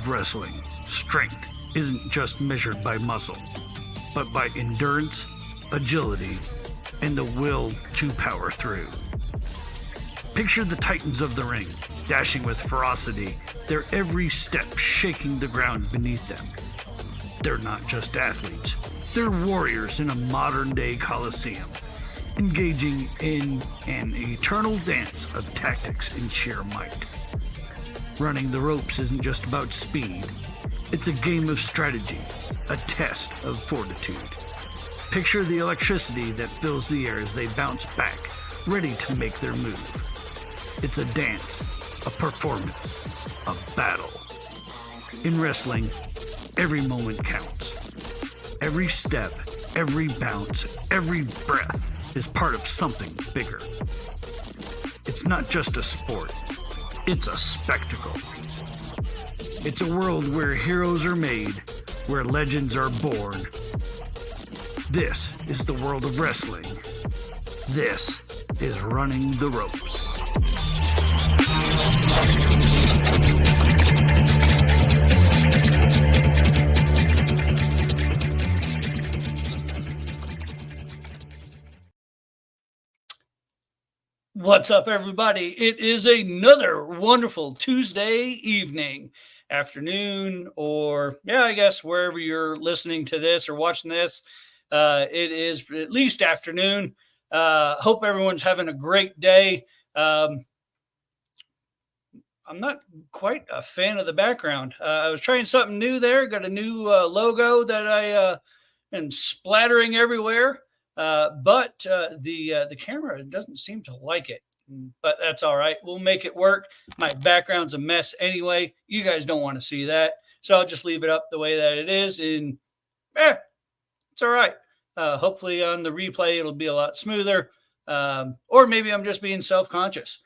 of wrestling, strength isn't just measured by muscle, but by endurance, agility, and the will to power through. Picture the titans of the ring, dashing with ferocity, their every step shaking the ground beneath them. They're not just athletes, they're warriors in a modern-day coliseum, engaging in an eternal dance of tactics and sheer might. Running the ropes isn't just about speed, it's a game of strategy, a test of fortitude. Picture the electricity that fills the air as they bounce back, ready to make their move. It's a dance, a performance, a battle. In wrestling, every moment counts. Every step, every bounce, every breath is part of something bigger. It's not just a sport, it's a spectacle. It's a world where heroes are made, where legends are born. This is the world of wrestling. This is Running the Ropes. What's up, everybody? It is another wonderful Tuesday evening, afternoon, or I guess wherever you're listening to this or watching this. It is at least afternoon. Hope everyone's having a great day. I'm not quite a fan of the background. I was trying something new there. Got a new logo that I am splattering everywhere. But the camera doesn't seem to like it, but that's all right. We'll make it work. My background's a mess anyway. You guys don't want to see that. So I'll just leave it up the way that it is. And it's all right. Hopefully on the replay, it'll be a lot smoother. Or maybe I'm just being self-conscious.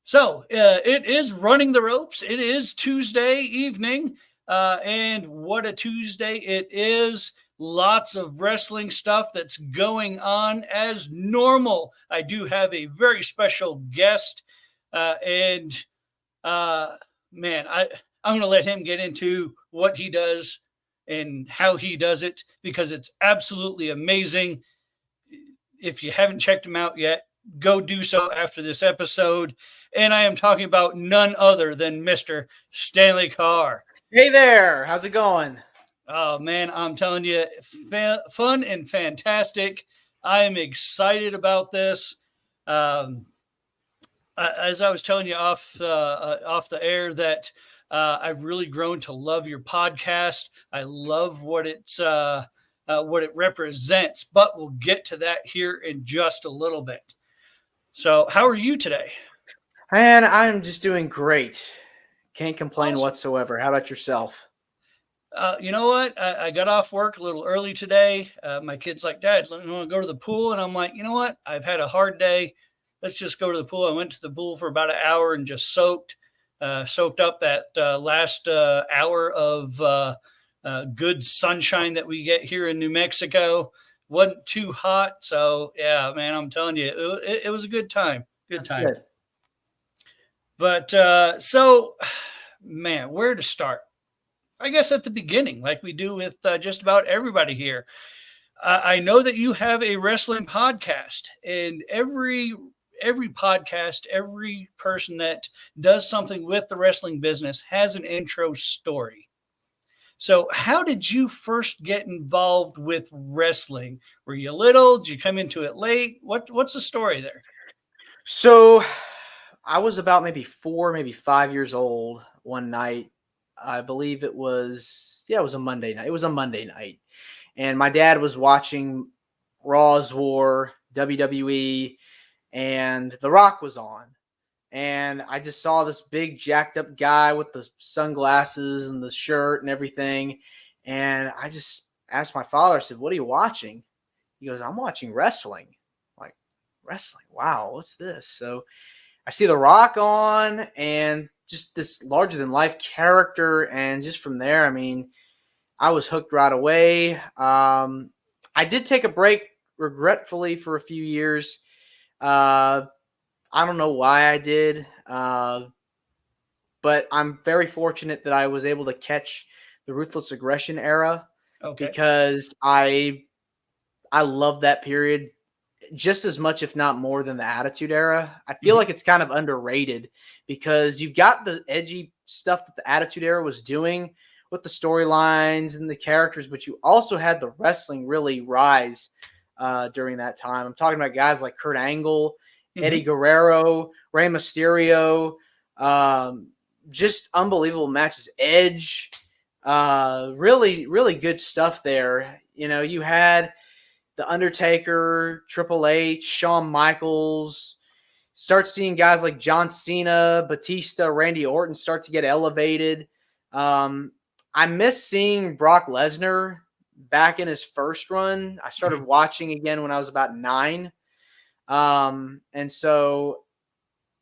So it is Running the Ropes. It is Tuesday evening. And what a Tuesday it is. Lots of wrestling stuff that's going on as normal. I do have a very special guest. I'm going to let him get into what he does and how he does it, because it's absolutely amazing. If you haven't checked him out yet, go do so after this episode. And I am talking about none other than Mr. Stanley Karr. Hey there. How's it going? Oh, man, I'm telling you, fun and fantastic. I am excited about this. As I was telling you off the air, that I've really grown to love your podcast. I love what it represents, but we'll get to that here in just a little bit. So how are you today? Man, I'm just doing great. Can't complain Awesome. whatsoever. How about yourself? You know what? I got off work a little early today. My kid's like, Dad, you want to go to the pool? And I'm like, you know what? I've had a hard day. Let's just go to the pool. I went to the pool for about an hour and just soaked up that last hour of good sunshine that we get here in New Mexico. Wasn't too hot. So, yeah, man, I'm telling you, it was a good time. Good time. Good. But man, where to start? I guess at the beginning, like we do with just about everybody here. I know that you have a wrestling podcast, and every podcast, every person that does something with the wrestling business has an intro story. So how did you first get involved with wrestling? Were you little? Did you come into it late? What's the story there? So I was about maybe 4, maybe 5 years old one night. I believe it was a Monday night. It was a Monday night. And my dad was watching Raw's War, WWE, and The Rock was on. And I just saw this big jacked up guy with the sunglasses and the shirt and everything. And I just asked my father, I said, "What are you watching?" He goes, "I'm watching wrestling." I'm like, wrestling? Wow, what's this? So I see The Rock on, and just this larger than life character. And just from there, I mean, I was hooked right away. I did take a break regretfully for a few years. I don't know why I did. but I'm very fortunate that I was able to catch the Ruthless Aggression era Okay. because I love that period just as much, if not more, than the Attitude Era. I feel Mhm. like it's kind of underrated because you've got the edgy stuff that the Attitude Era was doing with the storylines and the characters, but you also had the wrestling really rise during that time. I'm talking about guys like Kurt Angle, Eddie Mhm. Guerrero, Rey Mysterio, um, just unbelievable matches. Edge, really, really good stuff there. You know, you had the Undertaker, Triple H, Shawn Michaels. Start seeing guys like John Cena, Batista, Randy Orton start to get elevated. Um, I miss seeing Brock Lesnar back in his first run. I started Mhm. watching again when I was about 9. And so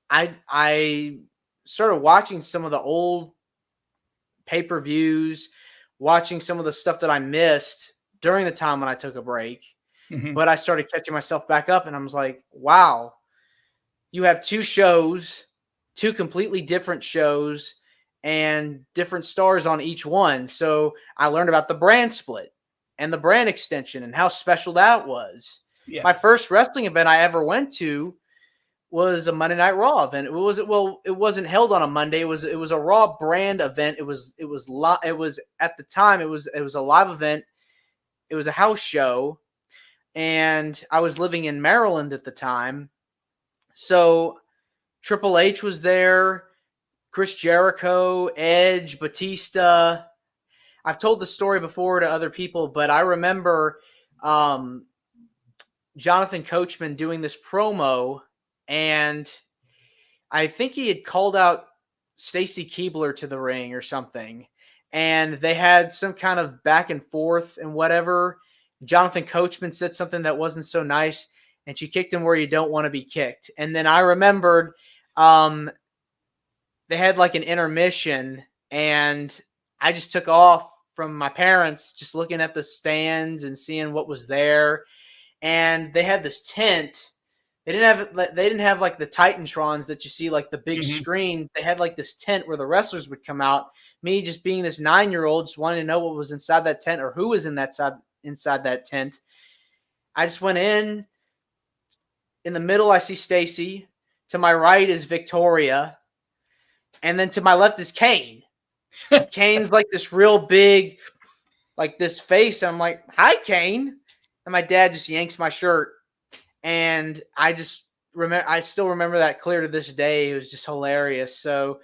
I started watching some of the old pay-per-views, watching some of the stuff that I missed during the time when I took a break. Mhm. But I started catching myself back up and I was like, wow, you have 2 shows, 2 completely different shows and different stars on each one. So I learned about the brand split and the brand extension and how special that was. Yeah. My first wrestling event I ever went to was a Monday Night Raw event. It wasn't held on a Monday. It was a Raw brand event. It was at the time it was a live event. It was a house show, and I was living in Maryland at the time. So Triple H was there, Chris Jericho, Edge, Batista. I've told the story before to other people, but I remember um, Jonathan Coachman doing this promo, and I think he had called out Stacy Keibler to the ring or something, and they had some kind of back and forth and whatever. Jonathan Coachman said something that wasn't so nice, and she kicked him where you don't want to be kicked. And then I remembered um, they had like an intermission, and I just took off from my parents, just looking at the stands and seeing what was there. And they had this tent. They didn't have like the Titantrons that you see, like the big Mhm. screen. They had like this tent where the wrestlers would come out. Me just being this 9-year-old, just wanting to know what was inside that tent or who was inside that tent. I just went in. In the middle, I see Stacy. To my right is Victoria, and then to my left is Kane. And Kane's like this real big, like this face. And I'm like, "Hi, Kane," and my dad just yanks my shirt. And I still remember that clear to this day. It was just hilarious. So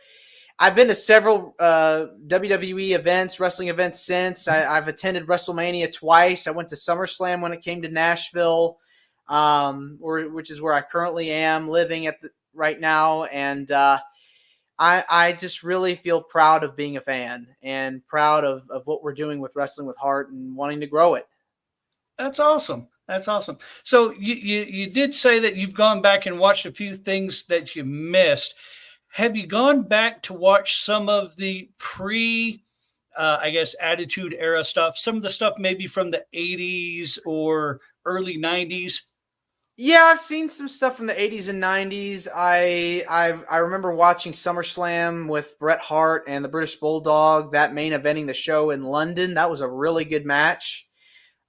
I've been to several WWE events, wrestling events since. I've attended WrestleMania twice. I went to SummerSlam when it came to Nashville, which is where I currently am living right now. And I just really feel proud of being a fan and proud of what we're doing with Wrestling with Heart and wanting to grow it. That's awesome. That's awesome. So you did say that you've gone back and watched a few things that you missed. Have you gone back to watch some of the I guess, Attitude Era stuff? Some of the stuff maybe from the '80s or early '90s. Yeah, I've seen some stuff from the 80s and 90s. I remember watching SummerSlam with Bret Hart and the British Bulldog, that main eventing the show in London. That was a really good match.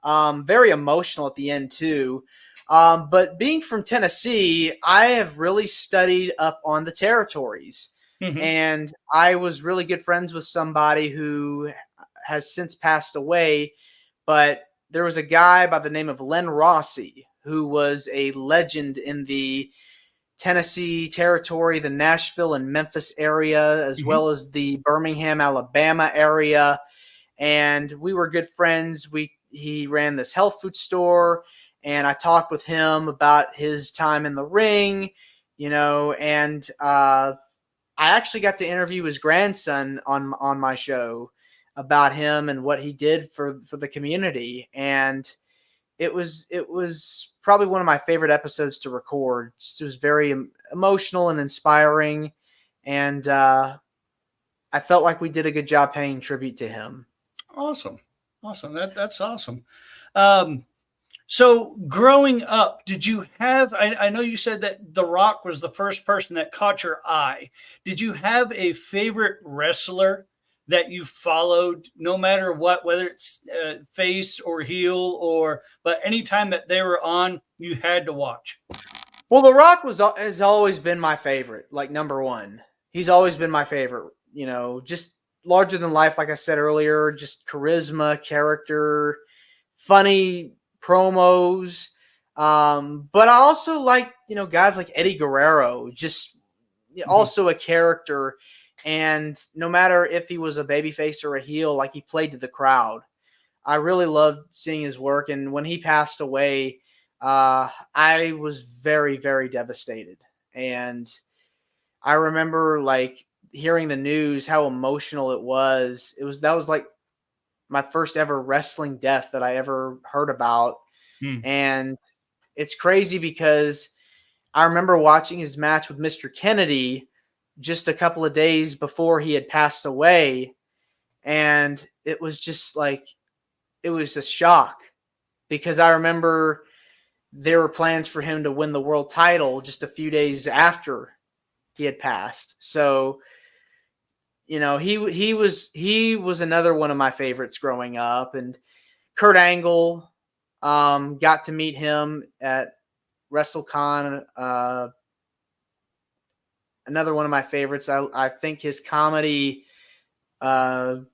Very emotional at the end too. But being from Tennessee, I have really studied up on the territories. Hmm. And I was really good friends with somebody who has since passed away, but there was a guy by the name of Len Rossi who was a legend in the Tennessee territory, the Nashville and Memphis area, as Hmm. well as the Birmingham, Alabama area. And we were good friends. He ran this health food store, and I talked with him about his time in the ring, and I actually got to interview his grandson on my show about him and what he did for the community. And it was probably one of my favorite episodes to record. It was very emotional and inspiring, and I felt like we did a good job paying tribute to him. Awesome. Awesome. That's awesome. Um, So growing up, did you have, I know you said that The Rock was the first person that caught your eye. Did you have a favorite wrestler that you followed no matter what, whether it's face or heel but anytime that they were on, you had to watch? Well, The Rock has always been my favorite, like number one. He's always been my favorite. Just larger than life, like I said earlier. Just charisma, character, funny promos. But I also like guys like Eddie Guerrero. Just also a character, and no matter if he was a babyface or a heel, like he played to the crowd. I really loved seeing his work, and when he passed away, I was very, very devastated. And I remember like hearing the news, how emotional it was. That was like my first ever wrestling death that I ever heard about. Hmm. And it's crazy because I remember watching his match with Mr. Kennedy just a couple of days before he had passed away. And it was just like, it was a shock because I remember there were plans for him to win the world title just a few days after he had passed. So, he was another one of my favorites growing up. And Kurt Angle, got to meet him at WrestleCon. Another one of my favorites. I think his comedy was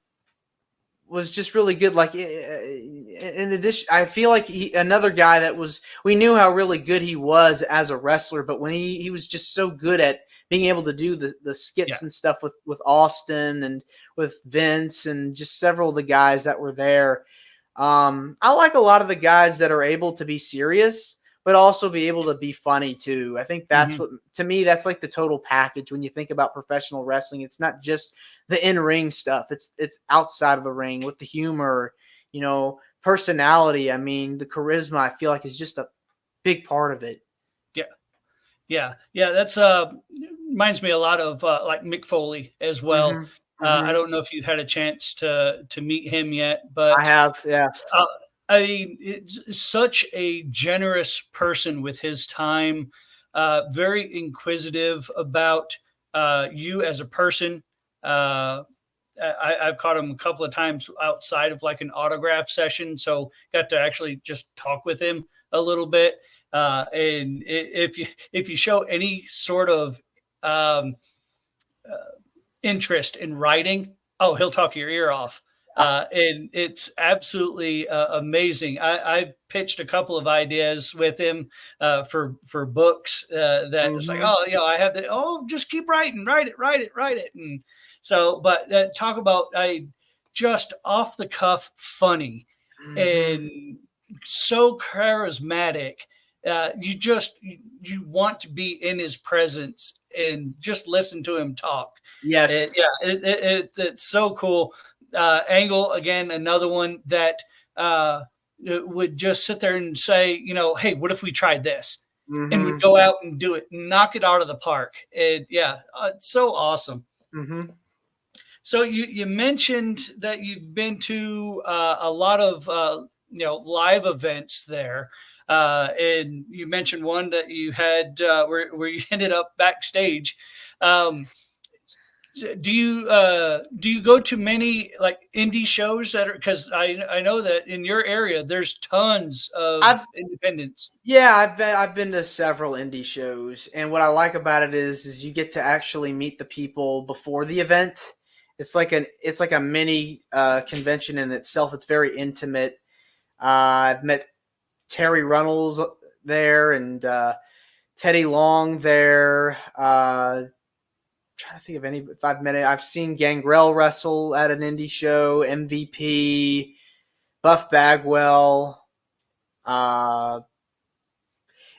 just really good. Like in addition, I feel like another guy that we knew how really good he was as a wrestler, but when he was just so good at being able to do the skits and stuff with Austin and with Vince and just several of the guys that were there. I like a lot of the guys that are able to be serious, but also be able to be funny too. I think that's what, to me, that's like the total package when you think about professional wrestling. It's not just the in-ring stuff. It's outside of the ring with the humor, personality. I mean, the charisma, I feel like, is just a big part of it. Yeah. That's reminds me a lot of like Mick Foley as well. I don't know if you've had a chance to meet him yet, but I have, yeah. It's such a generous person with his time, very inquisitive about you as a person. I've caught him a couple of times outside of like an autograph session, so got to actually just talk with him a little bit. And if you show any sort of interest in writing, oh, he'll talk your ear off. And it's absolutely amazing. I pitched a couple of ideas with him for books that was like, oh, I have the, just keep writing, write it. And so, but talk about just off the cuff funny and so charismatic. You want to be in his presence and just listen to him talk. Yes. It's so cool. Angle, again, another one that would just sit there and say, hey, what if we tried this? And would go out and do it, knock it out of the park. It's so awesome. So you mentioned that you've been to a lot of live events there. And you mentioned one that you had where you ended up backstage. Do you go to many like indie shows that are, because I know that in your area there's tons of independents. Yeah, I've been to several indie shows, and what I like about it is you get to actually meet the people before the event. It's like a mini convention in itself. It's very intimate. I've met Terry Runnels there and Teddy Long there. Trying to think of any. If I've met it, I've seen Gangrel wrestle at an indie show. MVP, Buff Bagwell.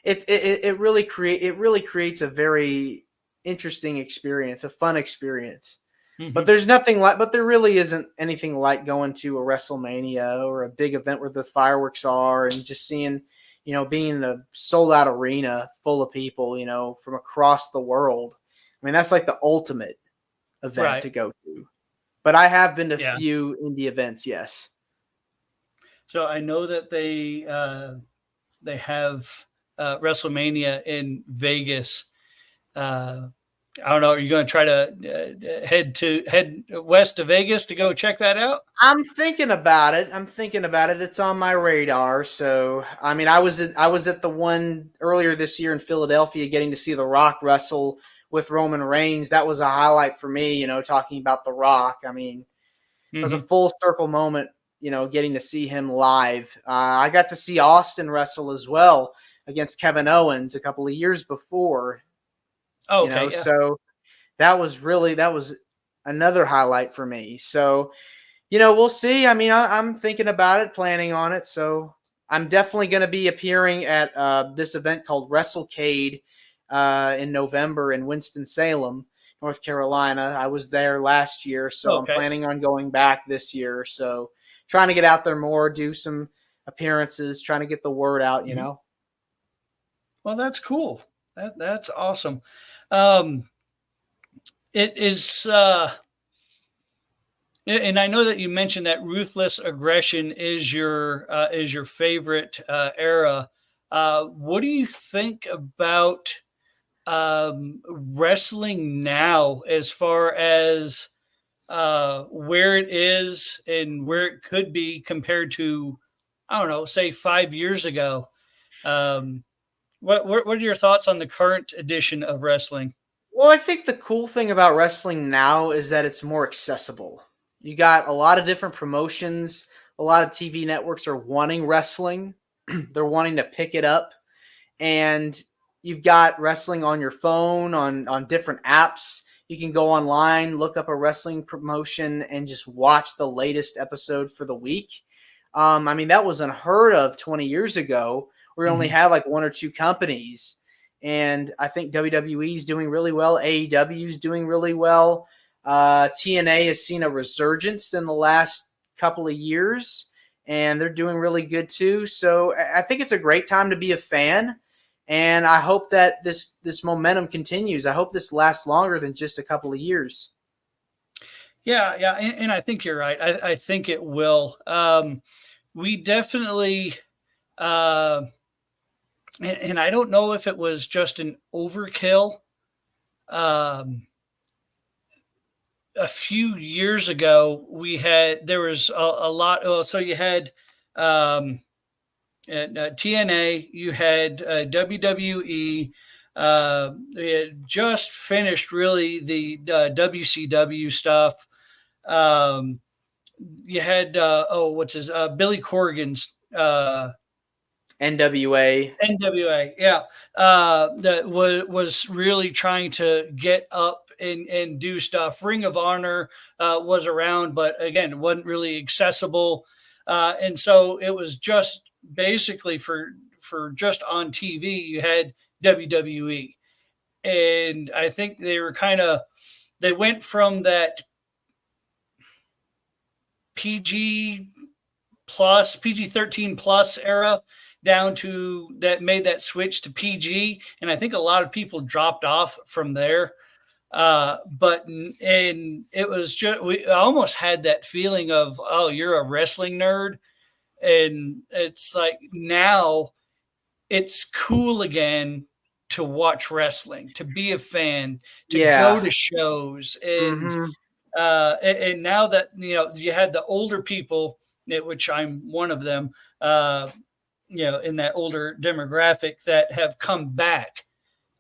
It really creates a very interesting experience, a fun experience. But there really isn't anything like going to a WrestleMania or a big event where the fireworks are and just seeing, being in a sold out arena full of people, from across the world. I mean, that's like the ultimate event to go to. But I have been to few indie events, yes. So I know that they they have WrestleMania in Vegas. I don't know. Are you going to try to head west to Vegas to go check that out? I'm thinking about it. It's on my radar. So, I mean, I was at the one earlier this year in Philadelphia, getting to see The Rock wrestle with Roman Reigns. That was a highlight for me. Talking about The Rock. I mean, it was a full circle moment. Getting to see him live. I got to see Austin wrestle as well against Kevin Owens a couple of years before. Oh, okay. Yeah. So that was another highlight for me. So, we'll see. I mean, I'm thinking about it, planning on it. So I'm definitely going to be appearing at this event called WrestleCade in November in Winston-Salem, North Carolina. I was there last year, so Okay. I'm planning on going back this year. So trying to get out there more, do some appearances, trying to get the word out, Well, that's cool. That's awesome. It is, and I know that you mentioned that ruthless aggression is your favorite era. What do you think about wrestling now, as far as where it is and where it could be compared to, I don't know, say 5 years ago? What are your thoughts on the current edition of wrestling? Well, I think the cool thing about wrestling now is that it's more accessible. You got a lot of different promotions. A lot of TV networks are wanting wrestling. They're wanting to pick it up. And you've got wrestling on your phone, on different apps. You can go online, look up a wrestling promotion, and just watch the latest episode for the week. I mean, that was unheard of 20 years ago. We only had like one or two companies. And I think WWE is doing really well. AEW is doing really well. TNA has seen a resurgence in the last couple of years, and they're doing really good too. So I think it's a great time to be a fan, and I hope that this momentum continues. I hope this lasts longer than just a couple of years. Yeah, yeah, and I think you're right. I think it will. We definitely, and I don't know if it was just an overkill. A few years ago, there was a lot. So you had TNA, you had WWE. They had just finished really the WCW stuff. You had Billy Corgan's NWA, yeah, that was really trying to get up and do stuff. Ring of Honor was around, but again, it wasn't really accessible, and so it was just basically for just on TV. You had WWE, and I think they went from that PG plus PG-13 plus era down to that, made that switch to PG, and I think a lot of people dropped off from there. But it was just, we almost had that feeling of, oh, you're a wrestling nerd, and it's like now it's cool again to watch wrestling, to be a fan, to go to shows, and and now that you had the older people, which I'm one of them, in that older demographic, that have come back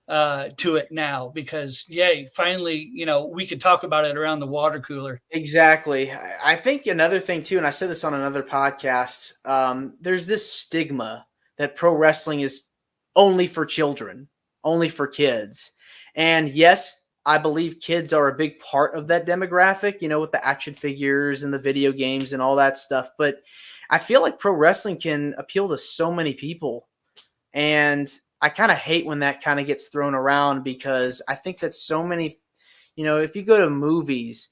to it now because, yay, finally, we could talk about it around the water cooler. Exactly. I think another thing too, and I said this on another podcast, there's this stigma that pro wrestling is only for children, only for kids. And yes, I believe kids are a big part of that demographic, with the action figures and the video games and all that stuff. But I feel like pro wrestling can appeal to so many people. And I kind of hate when that kind of gets thrown around, because I think that so many, if you go to movies,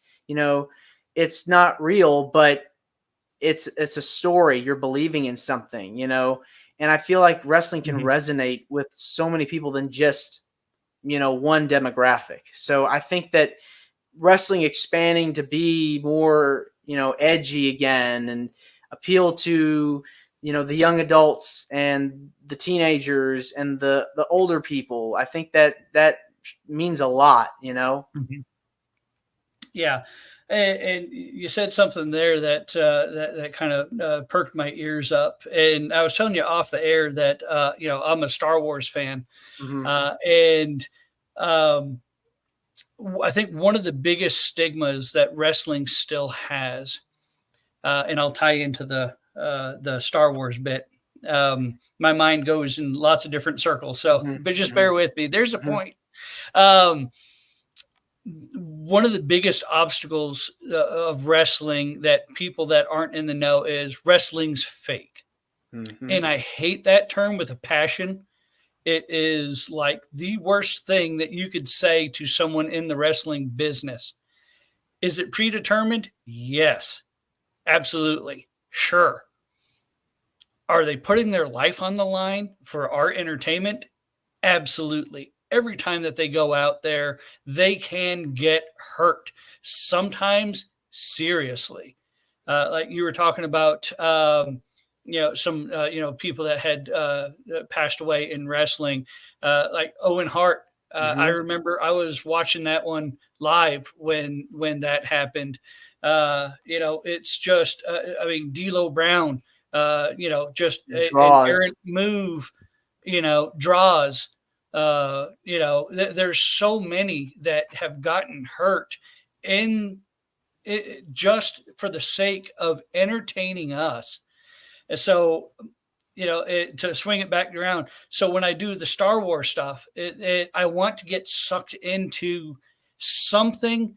it's not real, but it's a story. You're believing in something, and I feel like wrestling can resonate with so many people than just, one demographic. So I think that wrestling expanding to be more, edgy again and appeal to the young adults and the teenagers and the older people. I think that means a lot. Mhm. Yeah. And you said something there that kind of perked my ears up. And I was telling you off the air that I'm a Star Wars fan, Hmm. and um, I think one of the biggest stigmas that wrestling still has, and I'll tie into the Star Wars bit. My mind goes in lots of different circles, so Hmm. but just Hmm. bear with me. There's a Hmm. point. Um, One of the biggest obstacles of wrestling that people that aren't in the know is wrestling's fake. Hmm. And I hate that term with a passion. It is like the worst thing that you could say to someone in the wrestling business. Is it predetermined? Yes, absolutely. Sure. Are they putting their life on the line for our entertainment? Absolutely. Every time that they go out there, they can get hurt, sometimes seriously. Like you were talking about, some people that had passed away in wrestling, like Owen Hart. I Hmm. remember I was watching that one live when that happened. It's just, I mean, D'Lo Brown, just an Draws. errant move, draws. There's so many that have gotten hurt in just for the sake of entertaining us. And so, to swing it back around. So when I do the Star Wars stuff, I want to get sucked into something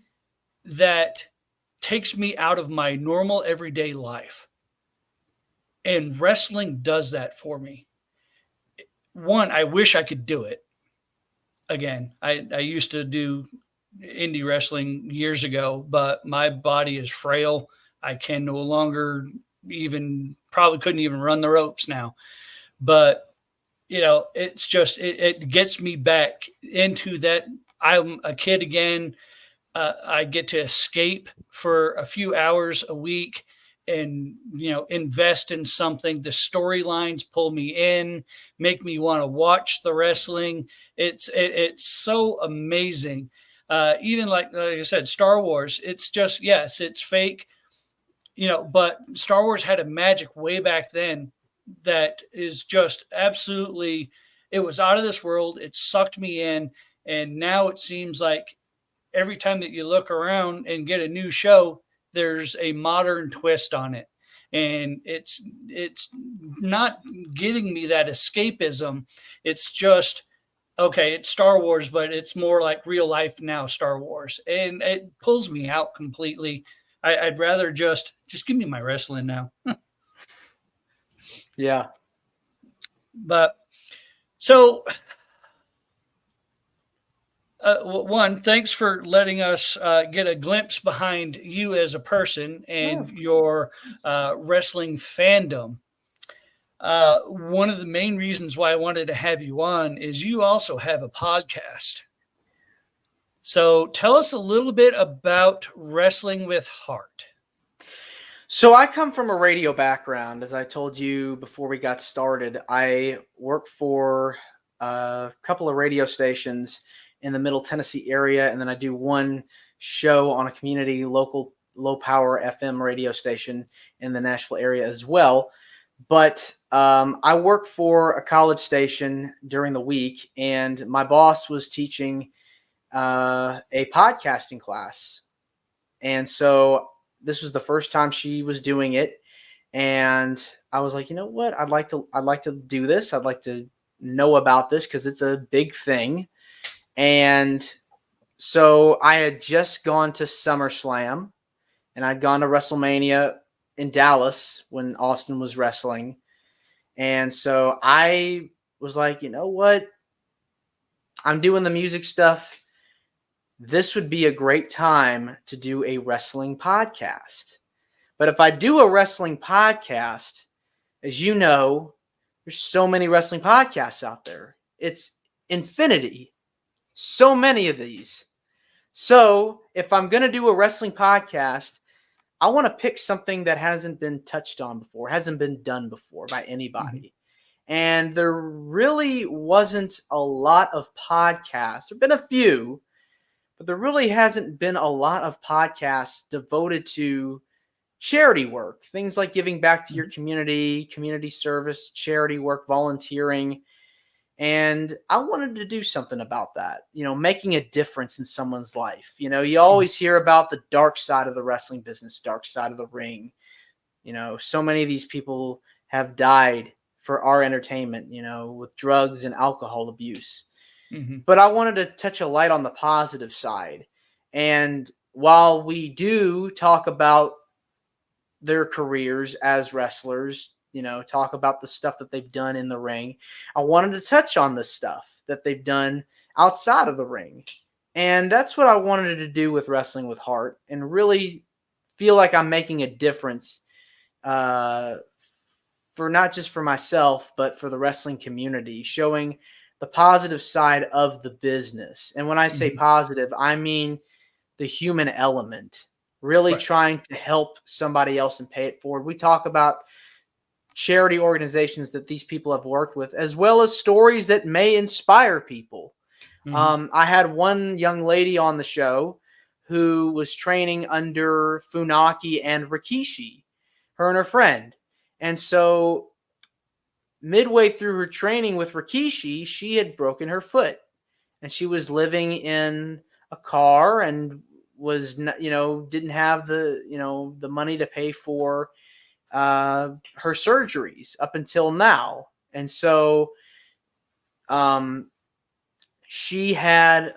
that takes me out of my normal everyday life. And wrestling does that for me. One, I wish I could do it again. I used to do indie wrestling years ago, but my body is frail. I can no longer even probably couldn't even run the ropes now. But it's just it gets me back into that. I'm a kid again. I get to escape for a few hours a week and invest in something. The storylines pull me in, make me want to watch the wrestling. It's so amazing. Even like I said, Star Wars. It's just, yes, it's fake, but Star Wars had a magic way back then that is just absolutely. It was out of this world. It sucked me in, and now it seems like every time that you look around and get a new show, there's a modern twist on it. And it's not getting me that escapism. It's just okay, it's Star Wars, but it's more like real life now Star Wars. And it pulls me out completely. I'd rather just give me my wrestling now. Yeah. But so one, thanks for letting us get a glimpse behind you as a person Yeah. and your wrestling fandom. One of the main reasons why I wanted to have you on is you also have a podcast. So tell us a little bit about Wrestling with Heart. So I come from a radio background. As I told you before we got started, I work for a couple of radio stations in the Middle Tennessee area, and then I do one show on a community local low power FM radio station in the Nashville area as well. But I work for a college station during the week, and my boss was teaching a podcasting class, and so this was the first time she was doing it, and I was like, you know what? I'd like to do this. I'd like to know about this because it's a big thing. And so I had just gone to SummerSlam, and I'd gone to WrestleMania in Dallas when Austin was wrestling. And so I was like, you know what? I'm doing the music stuff. This would be a great time to do a wrestling podcast. But if I do a wrestling podcast, as you know, there's so many wrestling podcasts out there. It's infinity. So many of these. So if I'm going to do a wrestling podcast, I want to pick something that hasn't been touched on before, hasn't been done before by anybody. And there really wasn't a lot of podcasts. There have been a few, but there really hasn't been a lot of podcasts devoted to charity work, things like giving back to your community service, charity work, volunteering. And I wanted to do something about that, making a difference in someone's life. You always hear about the dark side of the wrestling business, dark side of the ring. So many of these people have died for our entertainment, with drugs and alcohol abuse. But I wanted to touch a light on the positive side. And while we do talk about their careers as wrestlers, talk about the stuff that they've done in the ring, I wanted to touch on the stuff that they've done outside of the ring. And that's what I wanted to do with Wrestling with Heart, and really feel like I'm making a difference for not just for myself, but for the wrestling community, showing the positive side of the business. And when I say positive, I mean the human element, really trying to help somebody else and pay it forward. We talk about charity organizations that these people have worked with, as well as stories that may inspire people. I had one young lady on the show who was training under Funaki and Rikishi, her and her friend. And so midway through her training with Rikishi, she had broken her foot, and she was living in a car and was, didn't have the money to pay for her surgeries up until now. And so she had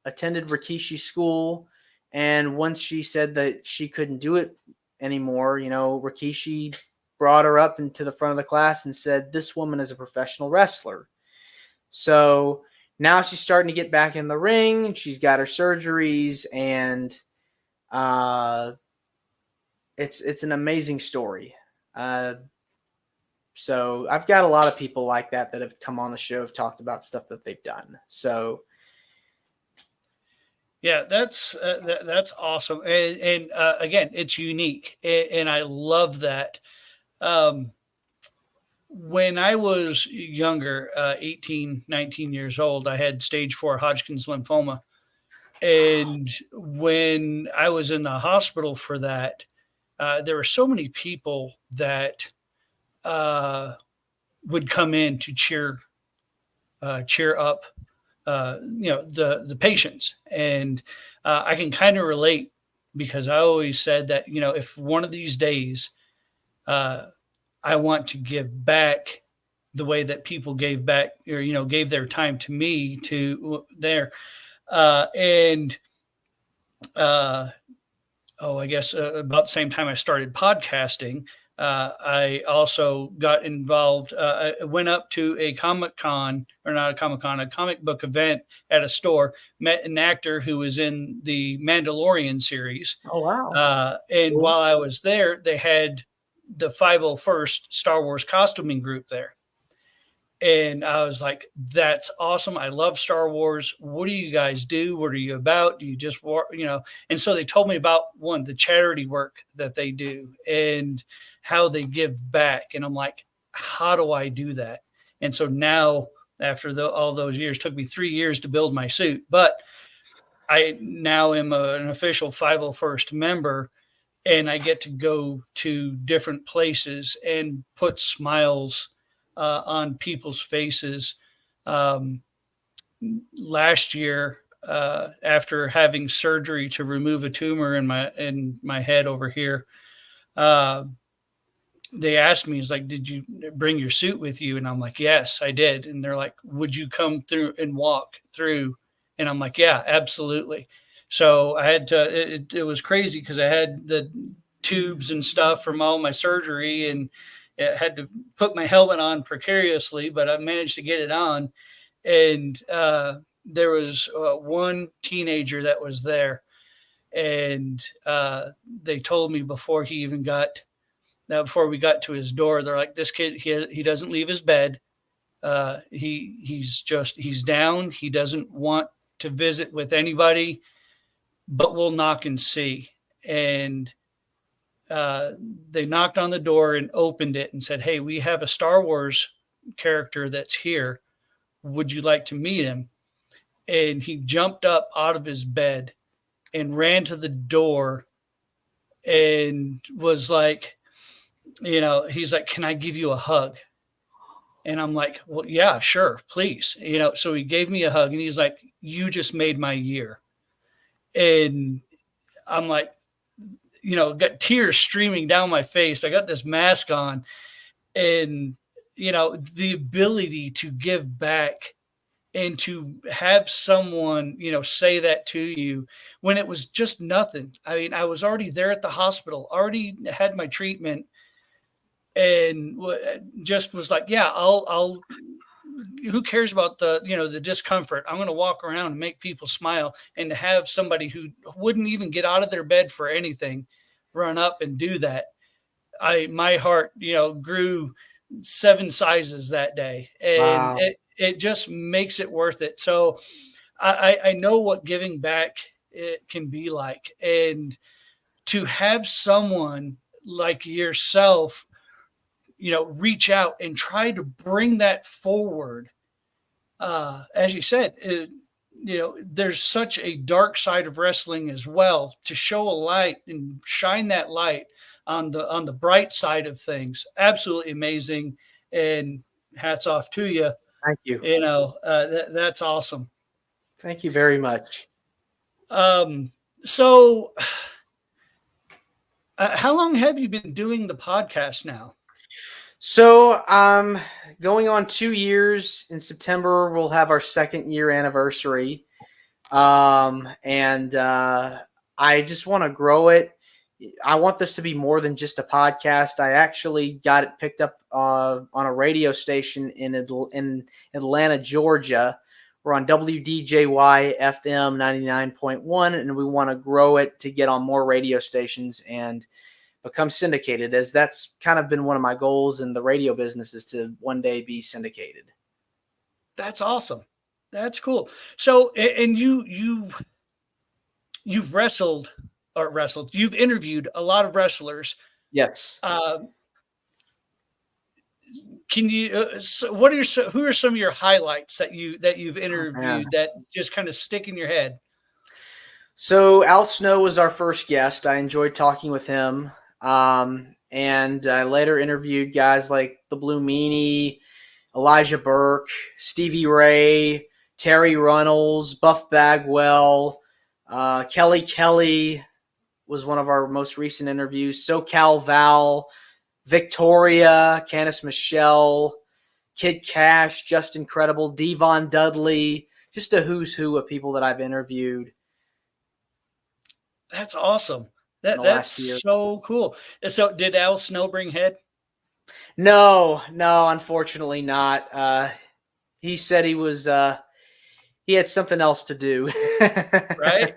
attended Rikishi school, and once she said that she couldn't do it anymore, Rikishi brought her up into the front of the class and said, "This woman is a professional wrestler." So now she's starting to get back in the ring. She's got her surgeries, and it's an amazing story. So I've got a lot of people like that have come on the show, have talked about stuff that they've done. So yeah, that's awesome. And again, it's unique, and I love that. When I was younger, 18, 19 years old, I had stage 4 Hodgkin's lymphoma. And when I was in the hospital for that, there were so many people that would come in to cheer up, the patients. And I can kind of relate, because I always said that, if one of these days I want to give back the way that people gave back, or, gave their time to me, to there. I guess about the same time I started podcasting, I also got involved. I went up to a Comic-Con, or not a Comic-Con, a comic book event at a store, met an actor who was in the Mandalorian series. Oh, wow. And while I was there, they had the 501st Star Wars costuming group there. And I was like, that's awesome. I love Star Wars. What do you guys do? What are you about? Do you just, And so they told me about the charity work that they do and how they give back. And I'm like, how do I do that? And so now, after all those years, took me 3 years to build my suit, but I now am an official 501st member, and I get to go to different places and put smiles on people's faces. Last year, after having surgery to remove a tumor in my head over here, they asked me, "It's like, did you bring your suit with you?" And I'm like, "Yes, I did." And they're like, "Would you come through and walk through?" And I'm like, "Yeah, absolutely." So I had to. It was crazy, because I had the tubes and stuff from all my surgery, and I had to put my helmet on precariously, but I managed to get it on. And there was one teenager that was there, and they told me before we got to his door, they're like, "This kid, he doesn't leave his bed. He's down. He doesn't want to visit with anybody, but we'll knock and see." And they knocked on the door and opened it and said, "Hey, we have a Star Wars character that's here. Would you like to meet him?" And he jumped up out of his bed and ran to the door and was like, he's like, "Can I give you a hug?" And I'm like, "Well, yeah, sure, please." So he gave me a hug and he's like, "You just made my year." And I'm like, got tears streaming down my face. I got this mask on, and, the ability to give back and to have someone, say that to you when it was just nothing. I mean, I was already there at the hospital, already had my treatment, and just was like, yeah, I'll, who cares about the discomfort? I'm going to walk around and make people smile, and to have somebody who wouldn't even get out of their bed for anything run up and do that. My heart, grew 7 sizes that day, and Wow. it just makes it worth it. So I know what giving back it can be like, and to have someone like yourself, reach out and try to bring that forward. As you said, there's such a dark side of wrestling as well, to show a light and shine that light on the bright side of things. Absolutely amazing. And hats off to you. Thank you. That's awesome. Thank you very much. So how long have you been doing the podcast now? So going on 2 years. In September, we'll have our 2nd year anniversary. And I just want to grow it. I want this to be more than just a podcast. I actually got it picked up on a radio station in Atlanta, Georgia. We're on WDJY FM 99.1, and we want to grow it to get on more radio stations and become syndicated, as that's kind of been one of my goals in the radio business, is to one day be syndicated. That's awesome. That's cool. So, and you've you've interviewed a lot of wrestlers. Yes. Can you, who are some of your highlights that you've interviewed that just kind of stick in your head? So Al Snow was our first guest. I enjoyed talking with him. And I later interviewed guys like the Blue Meanie, Elijah Burke, Stevie Ray, Terry Runnels, Buff Bagwell, Kelly was one of our most recent interviews. SoCal Val, Victoria, Candice Michelle, Kid Cash, Just Incredible, Devon Dudley, just a who's who of people that I've interviewed. That's awesome. That's so cool. So did Al Snow bring head? No, unfortunately not. He said he was he had something else to do. Right?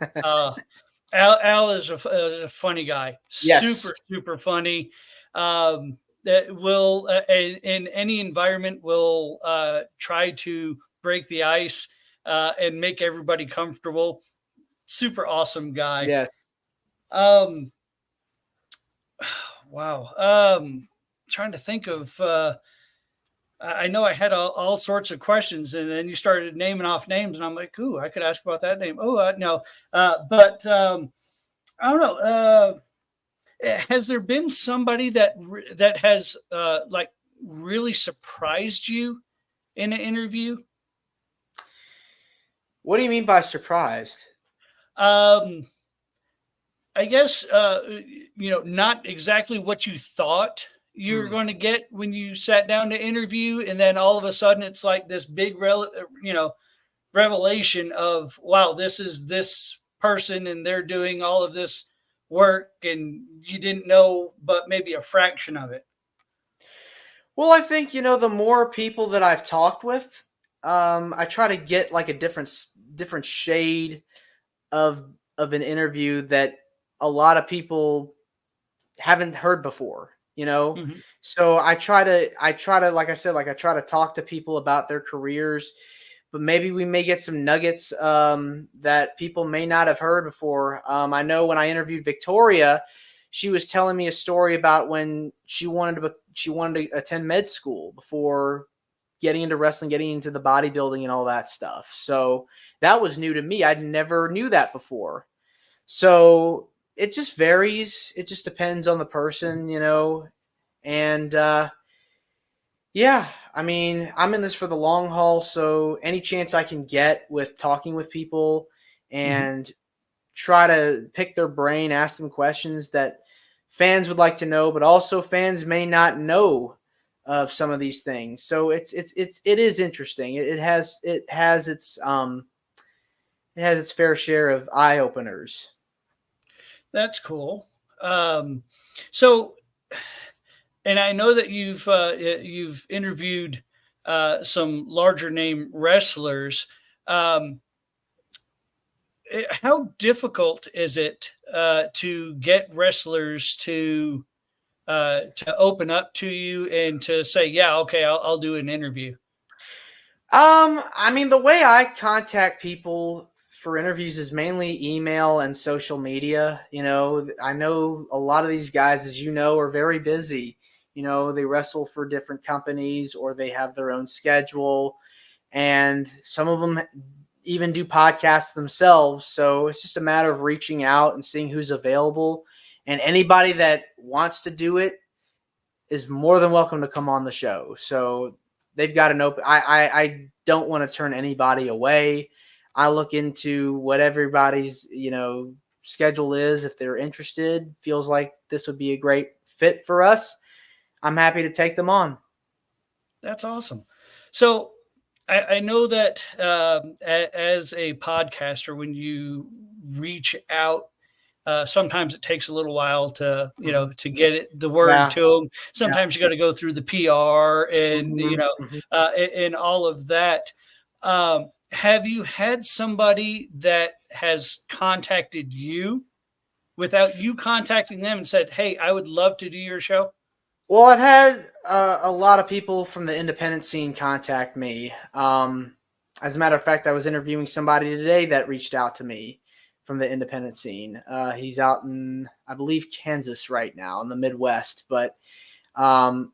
Al is a funny guy. Yes. Super funny. That will in any environment will try to break the ice and make everybody comfortable. Super awesome guy. Yes. Wow. Trying to think of I know I had all sorts of questions, and then you started naming off names, and I'm like, ooh, I could ask about that name. Oh, no. But I don't know. Has there been somebody that has like really surprised you in an interview? What do you mean by surprised? I guess, not exactly what you thought you were going to get when you sat down to interview. And then all of a sudden it's like this big, revelation of, wow, this is this person and they're doing all of this work and you didn't know, but maybe a fraction of it. Well, I think, the more people that I've talked with, I try to get like a different shade of an interview that a lot of people haven't heard before, Mm-hmm. So I try to, like I said, I try to talk to people about their careers, but maybe we may get some nuggets that people may not have heard before. I know when I interviewed Victoria, she was telling me a story about when she wanted to attend med school before getting into wrestling, getting into the bodybuilding and all that stuff. So that was new to me. I never knew that before. So it just varies. It just depends on the person, and yeah, I mean, I'm in this for the long haul, so any chance I can get with talking with people Mhm. and try to pick their brain, ask them questions that fans would like to know, but also fans may not know of some of these things. So it is interesting. It has its fair share of eye openers. That's cool. Um, so, and I know that you've interviewed some larger name wrestlers. Um, how difficult is it to get wrestlers to open up to you and to say, yeah, okay, I'll do an interview? I mean, the way I contact people for interviews is mainly email and social media. I know a lot of these guys, as you know, are very busy. They wrestle for different companies or they have their own schedule, and some of them even do podcasts themselves. So it's just a matter of reaching out and seeing who's available. And anybody that wants to do it is more than welcome to come on the show. So they've got an open. I don't want to turn anybody away. I look into what everybody's schedule is. If they're interested, feels like this would be a great fit for us, I'm happy to take them on. That's awesome. So I know that as a podcaster, when you reach out, sometimes it takes a little while to to get the word Yeah. to them. Yeah. Sometimes you got to go through the PR and Mhm, mhm. and all of that. Have you had somebody that has contacted you without you contacting them and said, "Hey, I would love to do your show"? Well, I've had a lot of people from the independent scene contact me. As a matter of fact, I was interviewing somebody today that reached out to me from the independent scene. He's out in, I believe, Kansas right now in the Midwest. But um,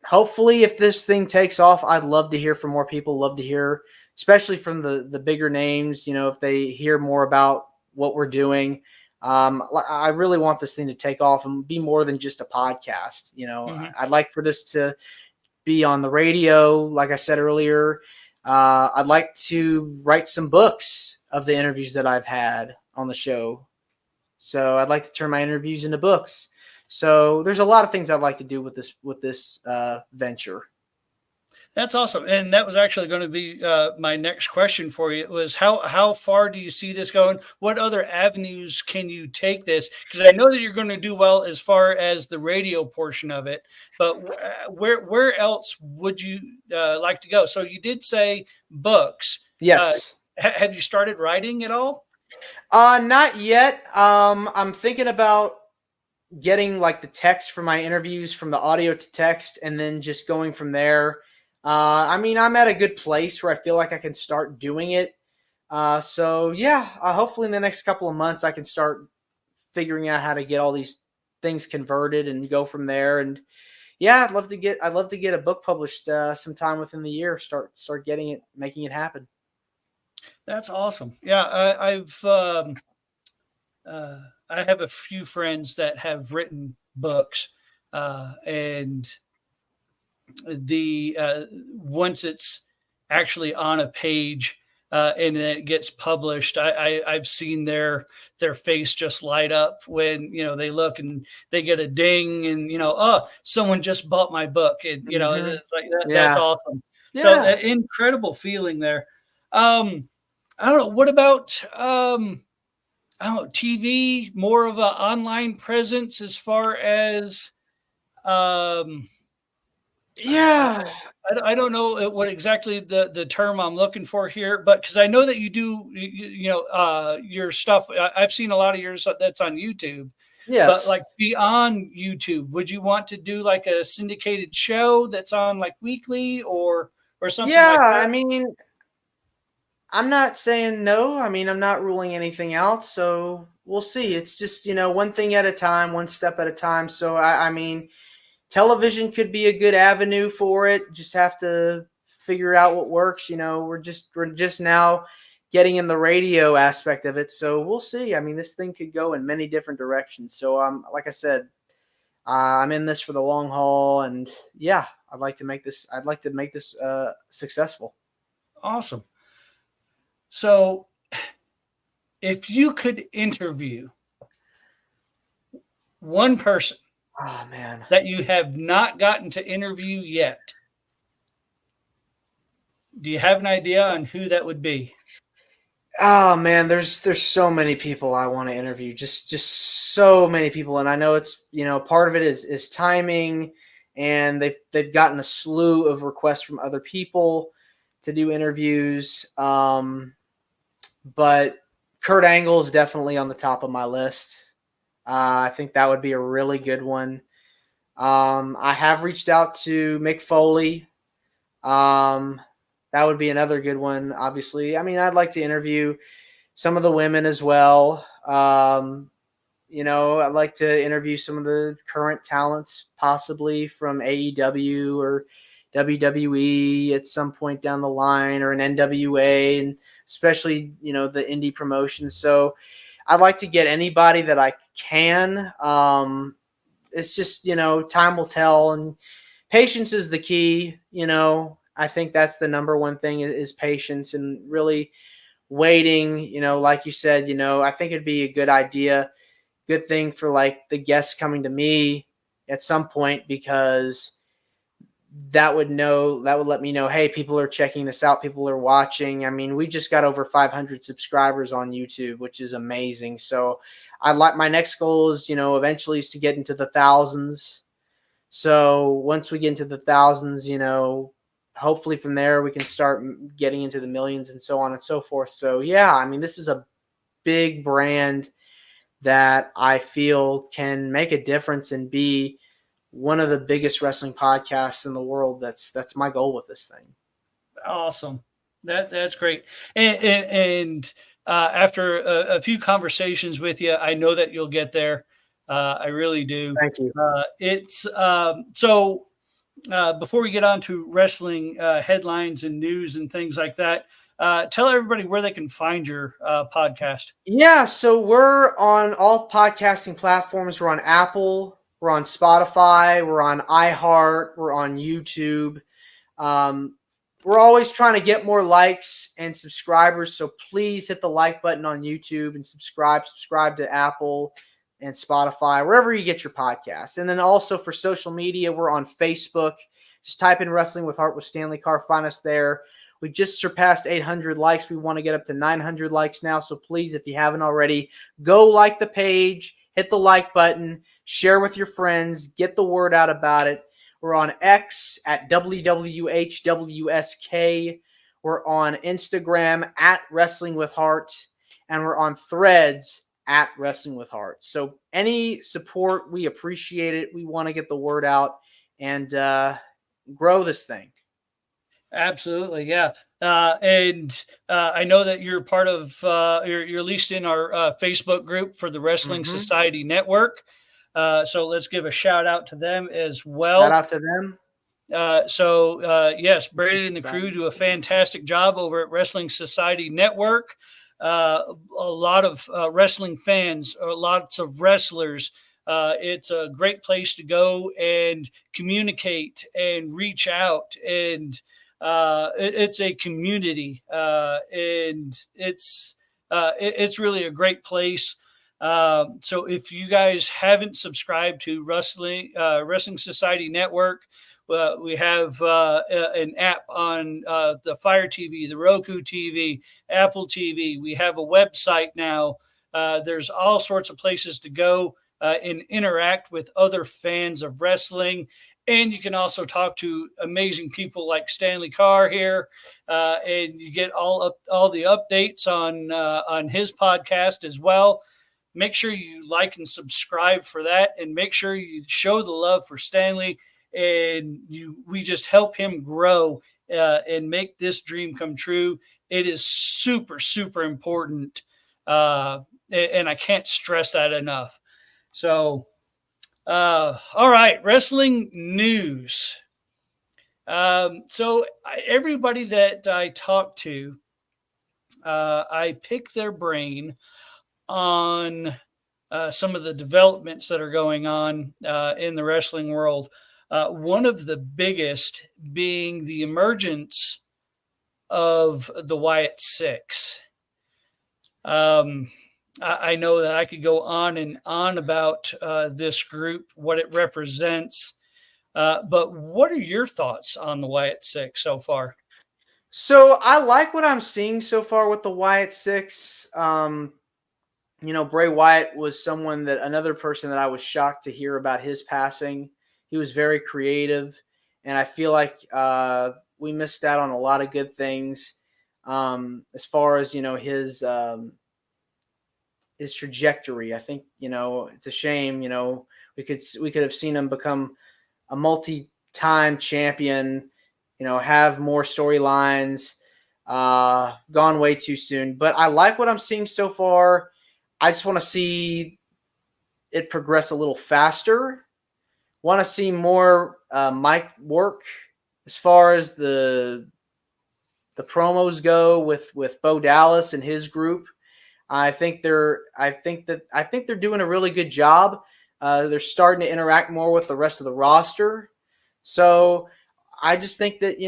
hopefully, if this thing takes off, I'd love to hear from more people. Love to hear, especially from the bigger names. If they hear more about what we're doing. I really want this thing to take off and be more than just a podcast. Hmm. I'd like for this to be on the radio, like I said earlier. I'd like to write some books of the interviews that I've had on the show. So I'd like to turn my interviews into books. So there's a lot of things I'd like to do with this venture. That's awesome, and that was actually going to be my next question for you. It was how far do you see this going? What other avenues can you take this? Because I know that you're going to do well as far as the radio portion of it, but where else would you like to go? So you did say books. Uh, Yes. have you started writing at all? Not yet. I'm thinking about getting like the text for my interviews from the audio to text and then just going from there. I mean, I'm at a good place where I feel like I can start doing it. So yeah, hopefully in the next couple of months I can start figuring out how to get all these things converted and go from there. And yeah, I'd love to get a book published sometime within the year. Start getting it, making it happen. That's awesome. Yeah, uh, I have a few friends that have written books, and the once it's actually on a page and then it gets published, I've seen their face just light up when they look and they get a ding and oh, someone just bought my book, and Hmm. it's like that. That's Yeah. awesome. So Yeah. incredible feeling there. I don't know. What about I don't know, TV? More of an online presence as far as um, I, Yeah. I don't know what exactly the term I'm looking for here, but because I know that you do your stuff. I've seen a lot of yours that's on YouTube, but Yes. like beyond YouTube, would you want to do like a syndicated show that's on like weekly or something Yeah. like I that? mean, I'm not saying no. I mean, I'm not ruling anything out. So we'll see. It's just, one thing at a time, one step at a time. So I mean, television could be a good avenue for it. Just have to figure out what works. We're just now getting in the radio aspect of it. So we'll see. I mean, this thing could go in many different directions. So like I said, I'm in this for the long haul, and yeah, I'd like to make this successful. Awesome. So if you could interview one person Oh man. that you have not gotten to interview yet, do you have an idea on who that would be? Oh man, there's so many people I want to interview. Just so many people, and I know it's part of it is timing, and they've gotten a slew of requests from other people to do interviews. But Kurt Angle is definitely on the top of my list. I think that would be a really good one. I have reached out to Mick Foley. That would be another good one, obviously. I mean, I'd like to interview some of the women as well. I'd like to interview some of the current talents, possibly from AEW or WWE at some point down the line, or an NWA, and especially, the indie promotions. So I'd like to get anybody that I can. It's just, time will tell, and patience is the key. I think that's the number one thing is patience, and really waiting. Like you said, I think it'd be a good thing for like the guests coming to me at some point, because that would let me know, hey, people are checking this out, people are watching. I mean, we just got over 500 subscribers on YouTube, which is amazing. So my next goal is, eventually is to get into the thousands. So once we get into the thousands, hopefully from there we can start getting into the millions and so on and so forth. So yeah, I mean, this is a big brand that I feel can make a difference and be one of the biggest wrestling podcasts in the world. That's my goal with this thing. Awesome. That's great. And after a few conversations with you, I know that you'll get there. I really do. Thank you. So before we get on to wrestling headlines and news and things like that, tell everybody where they can find your podcast. Yeah, so we're on all podcasting platforms. We're on Apple, we're on Spotify, we're on iHeart, we're on YouTube. We're always trying to get more likes and subscribers, so please hit the like button on YouTube and subscribe to Apple and Spotify, wherever you get your podcasts. And then also for social media, we're on Facebook. Just type in Wrestling with Heart with Stanley Karr. Find us there. We just surpassed 800 likes. We want to get up to 900 likes now. So please, if you haven't already, go like the page, hit the like button, share with your friends, get the word out about it. We're on X at WWHWSK. We're on Instagram at Wrestling with Heart. And we're on Threads at Wrestling with Heart. So any support, we appreciate it. We want to get the word out and grow this thing. Absolutely, yeah. And I know that you're part of, you're at least in our Facebook group for the Wrestling Society Network. So let's give a shout out to them as well. Shout out to them. Yes, Brady and the crew do a fantastic job over at Wrestling Society Network. A lot of wrestling fans, lots of wrestlers. It's a great place to go and communicate and reach out, and it's a community, and it's really a great place. So if you guys haven't subscribed to Wrestling Society Network, we have an app on the Fire TV, the Roku TV, Apple TV. We have a website now. There's all sorts of places to go and interact with other fans of wrestling. And you can also talk to amazing people like Stanley Karr here, and you get all the updates on his podcast as well. Make sure you like and subscribe for that, and make sure you show the love for Stanley, and we just help him grow and make this dream come true. It is super, super important And I can't stress that enough. So, all right, wrestling news. Everybody that I talk to, I pick their brain on some of the developments that are going on in the wrestling world. One of the biggest being the emergence of the Wyatt Six. I know that I could go on and on about this group, what it represents. But what are your thoughts on the Wyatt Six so far? So I like what I'm seeing so far with the Wyatt Six. Bray Wyatt was another person that I was shocked to hear about his passing. He was very creative, and I feel like we missed out on a lot of good things as far as his trajectory. I think it's a shame. We could have seen him become a multi-time champion. Have more storylines. Gone way too soon, but I like what I'm seeing so far. I just want to see it progress a little faster. Want to see more mic work as far as the promos go with Bo Dallas and his group. I think they're doing a really good job. They're starting to interact more with the rest of the roster. So I just think that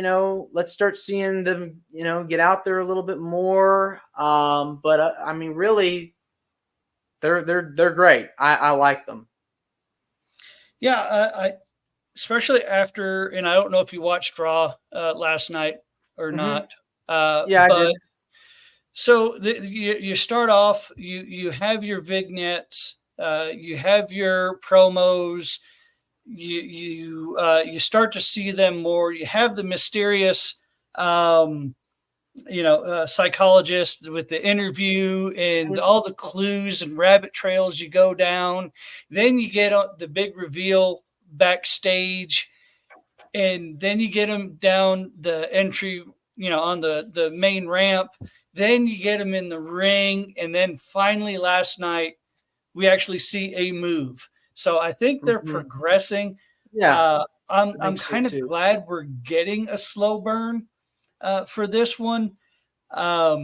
let's start seeing them get out there a little bit more. But I mean, really. They're great. I like them. Yeah, I especially after, and I don't know if you watched Raw last night or not. Yeah, I did. So you start off, you have your vignettes, you have your promos, you start to see them more. You have the mysterious. Psychologist with the interview and all the clues and rabbit trails you go down. Then you get the big reveal backstage, and then you get them down the entry, on the main ramp. Then you get them in the ring, and then finally last night we actually see a move. So I think they're progressing. Yeah, I'm kind of glad we're getting a slow burn for this one. But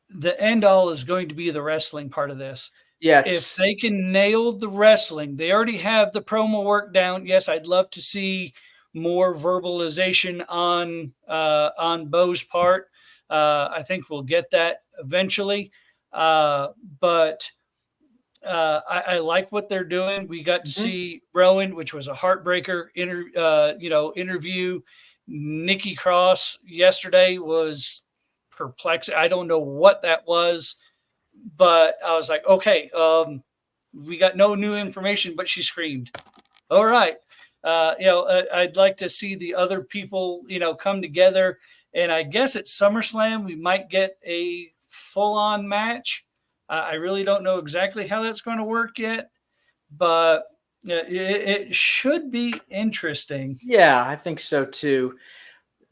the end all is going to be the wrestling part of this. Yes. If they can nail the wrestling, they already have the promo work down. Yes, I'd love to see more verbalization on Bo's part. I think we'll get that eventually. But I like what they're doing. We got to see Rowan, which was a heartbreaker interview. Nikki Cross yesterday was perplexing. I don't know what that was, but I was like, okay, we got no new information, but she screamed. All right. I'd like to see the other people, come together. And I guess at SummerSlam, we might get a full-on match. I really don't know exactly how that's going to work yet, but it should be interesting. Yeah, I think so too.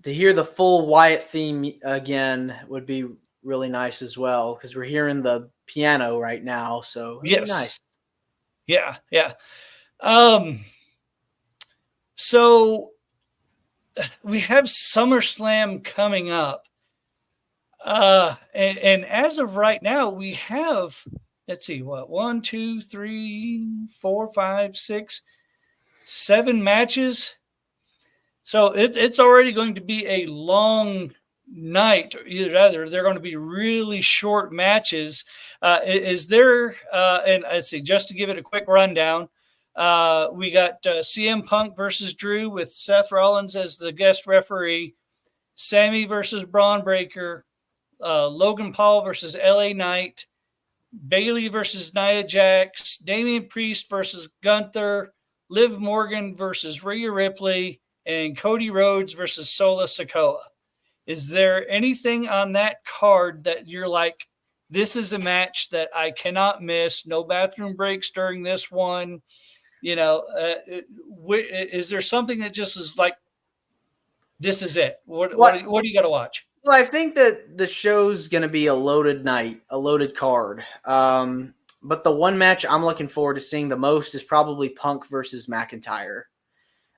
To hear the full Wyatt theme again would be really nice as well, because we're hearing the piano right now. So yes, nice. Yeah. So we have SummerSlam coming up. And as of right now, we have, let's see, 1, 2, 3, 4, 5, 6, 7 matches. So it's already going to be a long night. Either they're going to be really short matches. Is there, and let's see, just to give it a quick rundown, we got CM Punk versus Drew with Seth Rollins as the guest referee, Sammy versus Braun Breaker, Logan Paul versus LA Knight, Bailey versus Nia Jax, Damian Priest versus Gunther, Liv Morgan versus Rhea Ripley, and Cody Rhodes versus Solo Sikoa. Is there anything on that card that you're like, this is a match that I cannot miss? No bathroom breaks during this one. Is there something that just is like, this is it? What do you got to watch? Well, I think that the show's going to be a loaded night, a loaded card. But the one match I'm looking forward to seeing the most is probably Punk versus McIntyre.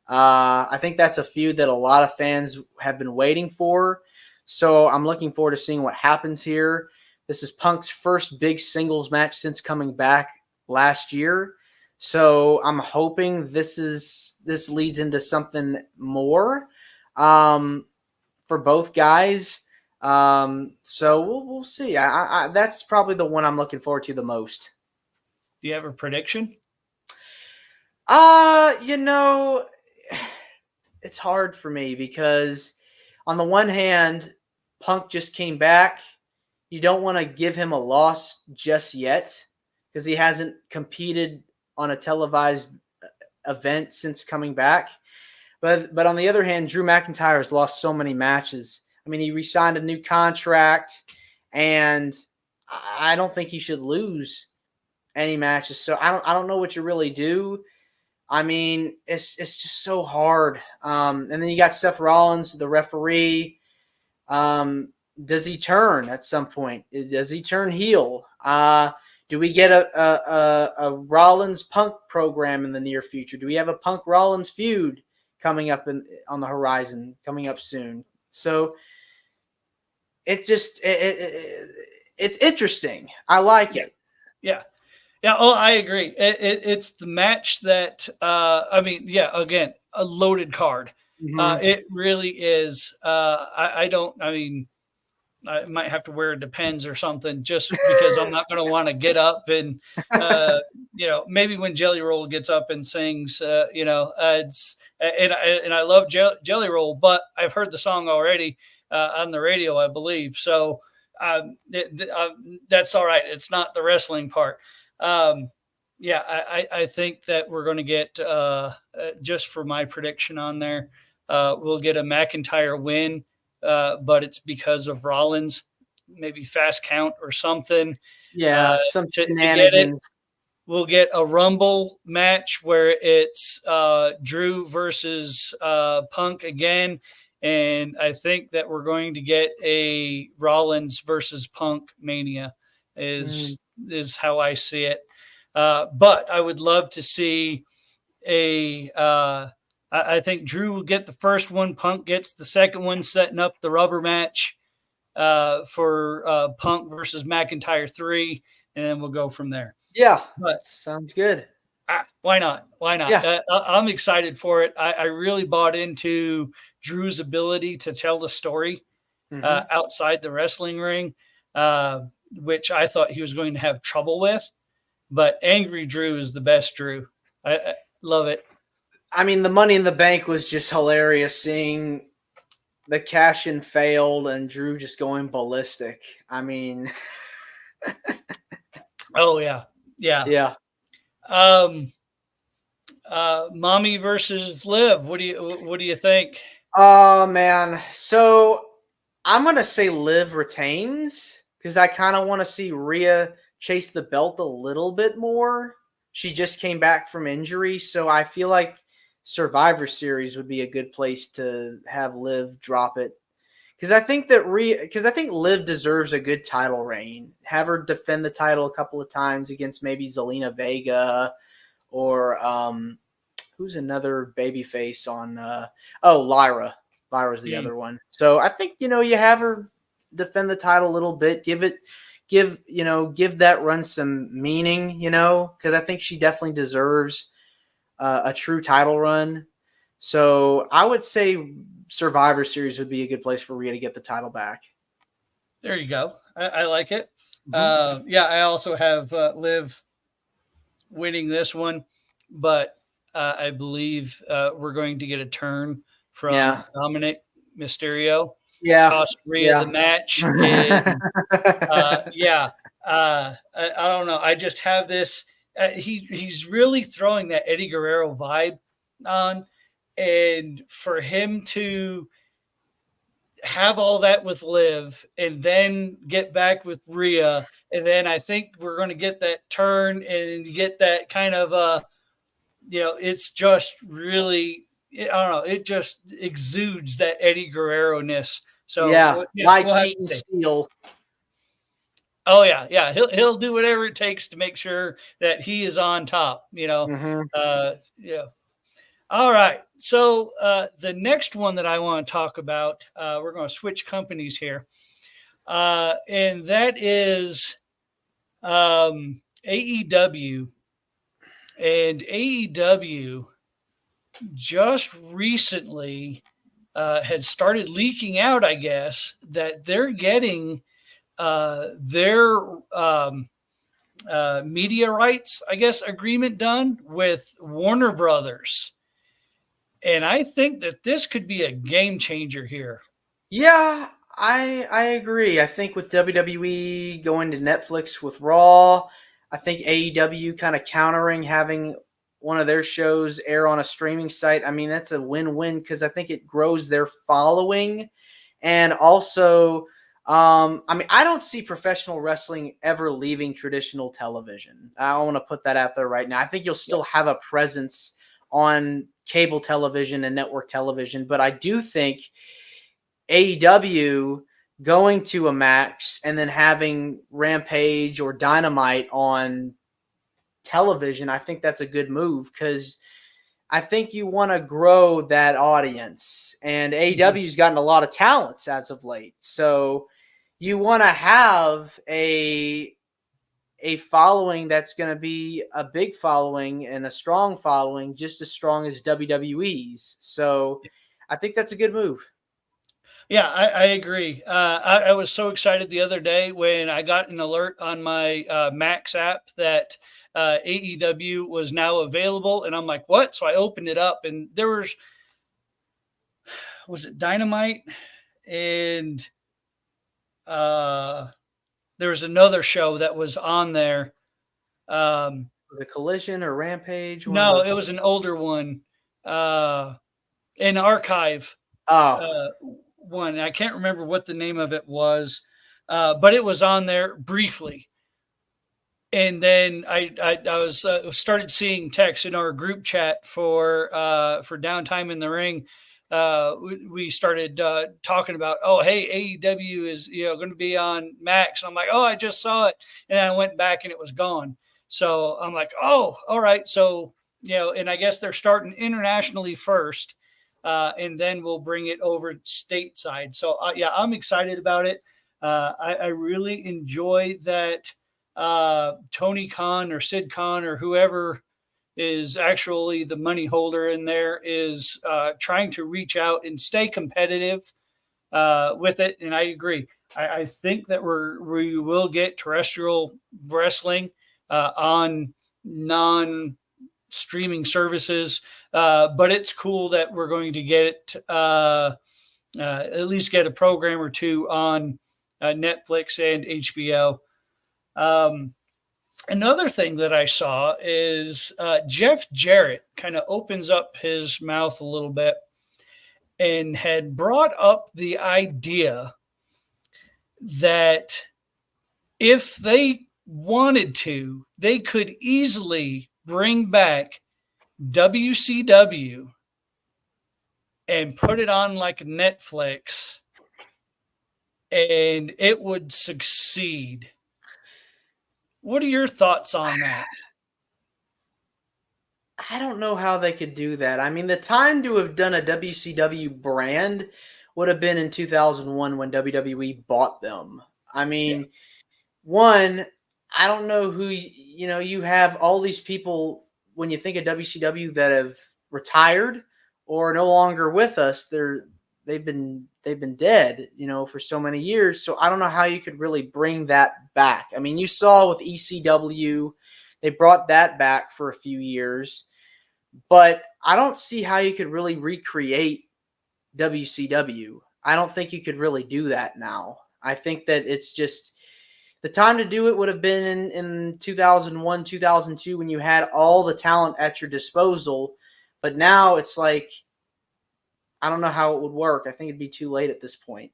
I think that's a feud that a lot of fans have been waiting for. So I'm looking forward to seeing what happens here. This is Punk's first big singles match since coming back last year. So I'm hoping this leads into something more for both guys. So we'll see. That's probably the one I'm looking forward to the most. Do you have a prediction? You know, it's hard for me because on the one hand, Punk just came back. You don't want to give him a loss just yet because he hasn't competed on a televised event since coming back. But on the other hand, Drew McIntyre has lost so many matches. I mean, he re-signed a new contract, and I don't think he should lose any matches. So I don't know what you really do. I mean, it's just so hard. And then you got Seth Rollins, the referee. Does he turn at some point? Does he turn heel? Do we get a Rollins Punk program in the near future? Do we have a Punk Rollins feud coming up on the horizon, coming up soon? So it's interesting. I like it. Yeah. Yeah. Oh, I agree. It's the match that, I mean, yeah, again, a loaded card. Mm-hmm. It really is. I mean, I might have to wear Depends or something just because I'm not going to want to get up and, maybe when Jelly Roll gets up and sings, it's, and I love Jelly Roll, but I've heard the song already on the radio, I believe. So that's all right. It's not the wrestling part. I think that we're going to get, just for my prediction on there, we'll get a McIntyre win, but it's because of Rollins, maybe fast count or something. Yeah, some to get it. We'll get a Rumble match where it's Drew versus Punk again. And I think that we're going to get a Rollins versus Punk Mania is how I see it. But I would love to see I think Drew will get the first one. Punk gets the second one, setting up the rubber match for Punk versus McIntyre 3. And then we'll go from there. Yeah, but sounds good. Why not? Why not? Yeah. I'm excited for it. I really bought into Drew's ability to tell the story outside the wrestling ring, which I thought he was going to have trouble with. But Angry Drew is the best Drew. I love it. I mean, the Money in the Bank was just hilarious seeing the cash-in failed and Drew just going ballistic. I mean... Oh, yeah. Yeah. Yeah. Mommy versus Liv. What do you think? Oh man. So I'm gonna say Liv retains because I kind of want to see Rhea chase the belt a little bit more. She just came back from injury, so I feel like Survivor Series would be a good place to have Liv drop it. Because I think Liv deserves a good title reign. Have her defend the title a couple of times against maybe Zelina Vega or who's another babyface on Lyra. Lyra's the other one. So I think you have her defend the title a little bit, give that run some meaning, because I think she definitely deserves a true title run. So I would say Survivor Series would be a good place for Rhea to get the title back. There you go. I like it. I also have Liv winning this one, but I believe we're going to get a turn from Dominic Mysterio. Cost Rhea the match. And, I don't know. I just have this. He's really throwing that Eddie Guerrero vibe on. And for him to have all that with Liv and then get back with Rhea, and then I think we're going to get that turn and get that kind of, it's just really, I don't know, it just exudes that Eddie Guerrero-ness. Yeah, Yeah, lie, we'll have cheat, to and see. steal. Oh yeah. He'll do whatever it takes to make sure that he is on top. Hmm. Yeah. All right. So the next one that I want to talk about, we're going to switch companies here, and that is AEW. And AEW just recently had started leaking out, I guess, that they're getting their media rights, I guess, agreement done with Warner Brothers. And I think that this could be a game changer here. Yeah, I agree. I think with WWE going to Netflix with Raw, I think AEW kind of countering having one of their shows air on a streaming site. I mean, that's a win-win because I think it grows their following, and also, I mean, I don't see professional wrestling ever leaving traditional television. I want to put that out there right now. I think you'll still have a presence on cable television and network television, but I do think AEW going to a Max and then having Rampage or Dynamite on television, I think that's a good move because I think you want to grow that audience. And AEW's gotten a lot of talents as of late. So you want to have a following that's going to be a big following and a strong following, just as strong as WWE's. So I think that's a good move. Yeah, I agree. I was so excited the other day when I got an alert on my Max app that AEW was now available, and I'm like, "What?" So I opened it up, and there was it Dynamite, and uh, there was another show that was on there. The Collision or Rampage, one of No, it those. was an older one, an archive Oh, uh, one. I can't remember what the name of it was, but it was on there briefly. And then I was started seeing texts in our group chat for Downtime in the Ring. We started talking about, oh hey, AEW is going to be on Max. And I'm like, oh, I just saw it, and I went back and it was gone. So I'm like, oh, all right. So and I guess they're starting internationally first, and then we'll bring it over stateside. So yeah, I'm excited about it. I really enjoy that Tony Khan or Sid Khan or whoever is actually the money holder in there is trying to reach out and stay competitive with it. And I agree. I think that we will get terrestrial wrestling on non streaming services, but it's cool that we're going to get it at least get a program or two on Netflix and HBO. Um, Another thing that I saw is Jeff Jarrett kind of opens up his mouth a little bit and had brought up the idea that if they wanted to, they could easily bring back WCW and put it on like Netflix and it would succeed. What are your thoughts on that? I don't know how they could do that. I mean, the time to have done a WCW brand would have been in 2001 when WWE bought them. I Yeah. mean, one, I don't know who you have all these people when you think of WCW that have retired or no longer with us. They've been dead, for so many years. So I don't know how you could really bring that back. I mean, you saw with ECW, they brought that back for a few years, but I don't see how you could really recreate WCW. I don't think you could really do that now. I think that it's just the time to do it would have been in 2001, 2002 when you had all the talent at your disposal. But now it's like, I don't know how it would work. I think it'd be too late at this point.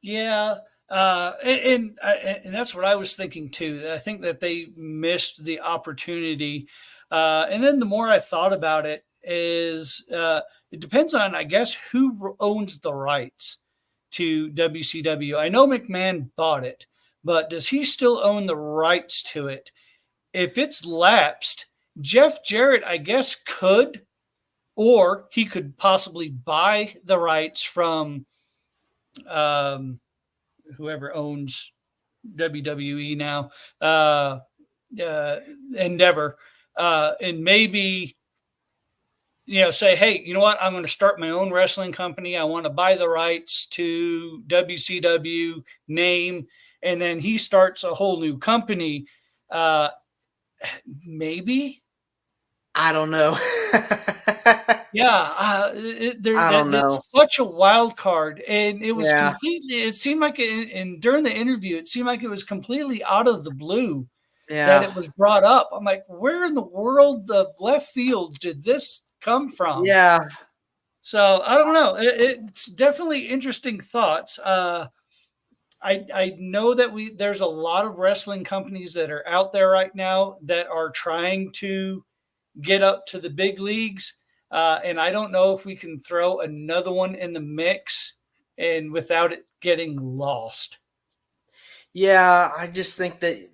Yeah, and that's what I was thinking too. I think that they missed the opportunity. And then the more I thought about it, is it depends on, I guess, who owns the rights. to WCW? I know McMahon bought it, but does he still own the rights to it? If it's lapsed, Jeff Jarrett, I guess, could, or he could possibly buy the rights from whoever owns WWE now, Endeavor, and maybe say, hey, you know what? I'm going to start my own wrestling company. I want to buy the rights to WCW name, and then he starts a whole new company. Maybe. I don't know. Yeah, I don't know. it's such a wild card, and it was Yeah. completely. It seemed like, during the interview, it seemed like it was completely out of the blue that Yeah. it was brought up. I'm like, where in the world of left field did this come from? Yeah. So I don't know. It's definitely interesting thoughts. I know that there's a lot of wrestling companies that are out there right now that are trying to get up to the big leagues. And I don't know if we can throw another one in the mix and without it getting lost. Yeah, I just think that,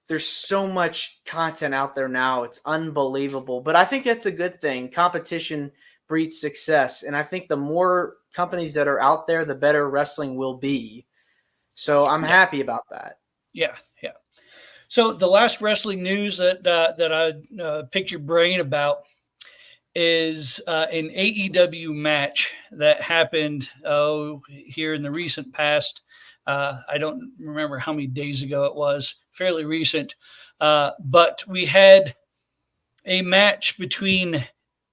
there's so much content out there now. It's unbelievable. But I think that's a good thing. Competition breeds success. And I think the more companies that are out there, the better wrestling will be. So I'm happy about that. Yeah, yeah. So the last wrestling news that I picked your brain about is an AEW match that happened here in the recent past. I don't remember how many days ago it was, fairly recent. But we had a match between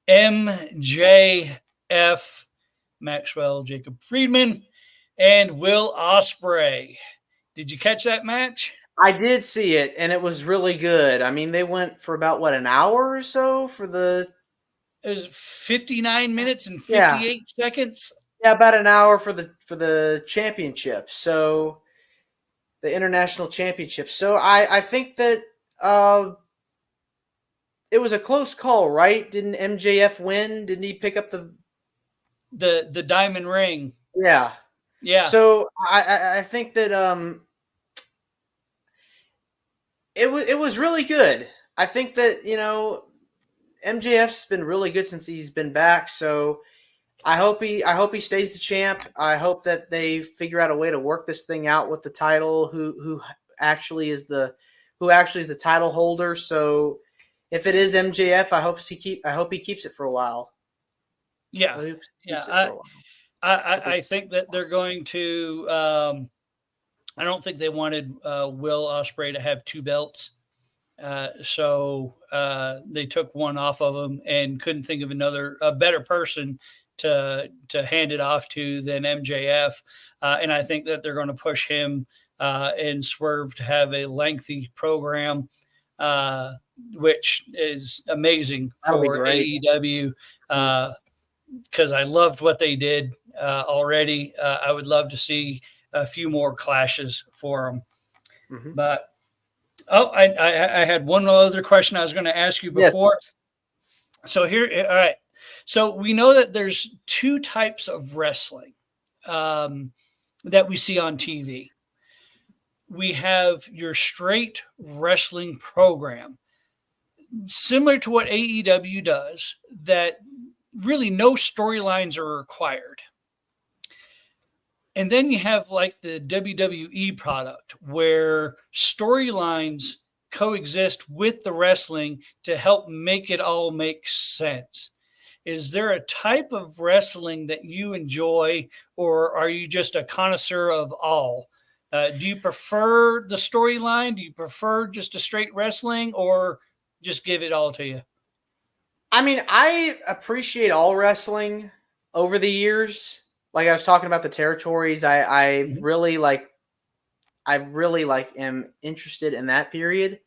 MJF, Maxwell Jacob Friedman, and Will Ospreay. Did you catch that match? I did see it, and it was really good. I mean, they went for about, an hour or so for the... It was 59 minutes and 58 seconds. Yeah, about an hour for the championship. So the international championship. So I think that it was a close call, right? Didn't MJF win? Didn't he pick up the diamond ring? Yeah. Yeah. So I think that it was really good. I think that, MJF's been really good since he's been back. So I hope he stays the champ. I hope that they figure out a way to work this thing out with the title. Who actually is the title holder? So if it is MJF, I hope he keeps it for a while. Yeah, I think that they're going to. I don't think they wanted Will Ospreay to have two belts, so they took one off of him and couldn't think of a better person to hand it off to than MJF. And I think that they're going to push him and Swerve to have a lengthy program, which is amazing for AEW, because I loved what they did already. I would love to see a few more clashes for them. Mm-hmm. But I had one other question I was going to ask you before. Yes. So here, all right. So we know that there's two types of wrestling that we see on TV. We have your straight wrestling program, similar to what AEW does, that really no storylines are required. And then you have like the WWE product where storylines coexist with the wrestling to help make it all make sense. Is there a type of wrestling that you enjoy, or are you just a connoisseur of all? Do you prefer the storyline? Do you prefer just a straight wrestling, or just give it all to you? I mean, I appreciate all wrestling over the years. Like I was talking about the territories, I really am interested in that period.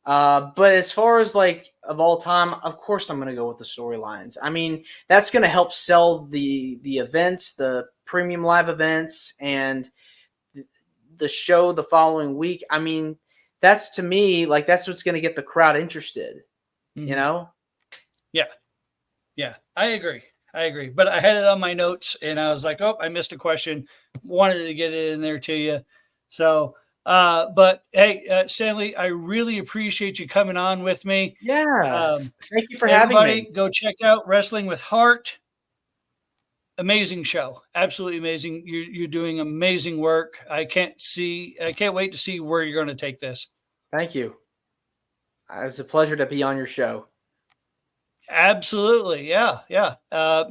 But as far as of all time, of course I'm going to go with the storylines. I mean, that's going to help sell the events, the premium live events, and the show the following week. I mean, that's, to me, that's what's going to get the crowd interested. Mm-hmm. Yeah, I agree. But I had it on my notes and I was like, oh, I missed a question. Wanted to get it in there to you. So, but hey, Stanley, I really appreciate you coming on with me. Yeah. Thank you for having Everybody, me. go check out Wrestling with Heart. Amazing show. Absolutely amazing. You're doing amazing work. I can't wait to see where you're going to take this. Thank you. It was a pleasure to be on your show. Absolutely. Yeah. Yeah.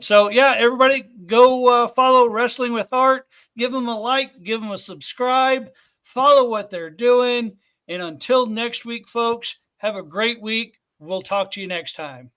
So yeah, everybody go follow Wrestling with Heart. Give them a like, give them a subscribe, follow what they're doing. And until next week, folks, have a great week. We'll talk to you next time.